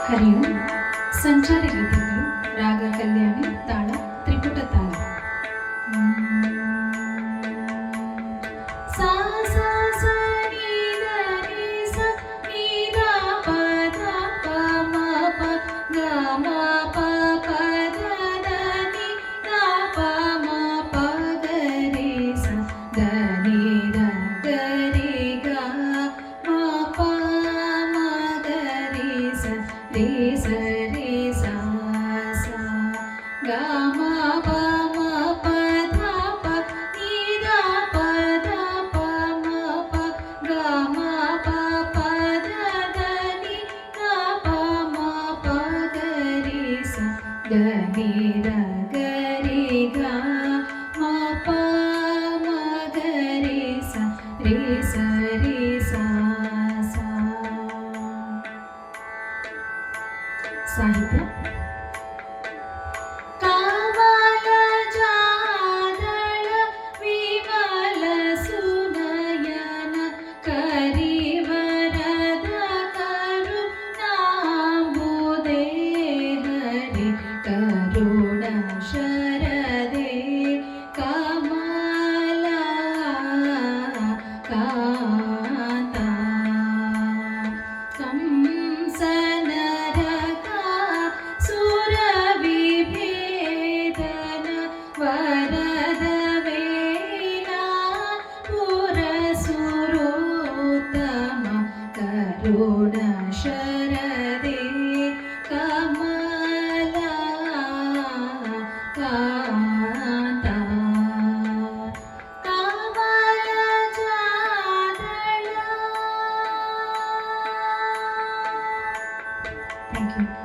ಹರಿ ಓಂ. ಸಂಚಾರಿ ಗೀತೆಗಳು, ರಾಗ ಕಲ್ಯಾಣಿ, ತಾಳ ತ್ರಿಪುಟ ತಾಳ. ಸಾ ಸಾ ಸ ನಿ ದ ನಿ ಸ ನಿ ದ ಪ ದ ಪ ಮ ಪ ಗ ಮ ಪ ಪ ದ ದ ನಿ ದ ಪ ಮ ಪ ಗ ರೆ ಸ ದ ನಿ ದ ಗ ರೆ ಗ ಮ ಪ ಮ ಗ ರೆ ಸ ರೆ ಸ ರೆ ಸ ಸ ಗ ಮ ಪ ಮ ಪ ಧ ಪ ನಿ ದ ಪ ದ ಪ ಮ ಪ ಗ ಮ ಪ ಪ ದ ದ ನಿ ದ ಪ ಮ ಪ ಗ ರೆ ಸ ಗ ನಿ ದ ಗ ರೆ ಗ ಮ ಪ ಮ ಗ ರೆ ಸ ರೆ ಸ ರೆ ಸ ಸ. ಸಾಹಿತ್ಯ ಕಾಮಲ ಜಾದಳ ವಿಮಲ ಸುನಯನ ಕರಿವರದ ಕರುಣಾಂಬುದೇ ಹರಿ ಕರುಣ ಶರದೆ ಕಮಲ ಕಾಂತ ಕಂಸನರಕ ಸುರವಿಭೇದನ ವರದ ವೇಳ ಪುರಸುರೋತ್ತಮ ಕರುಣ ಶರದೆ ಕಮಲ ಕಾಂತ ಕಮಲ ಜಾದಳ. Thank you.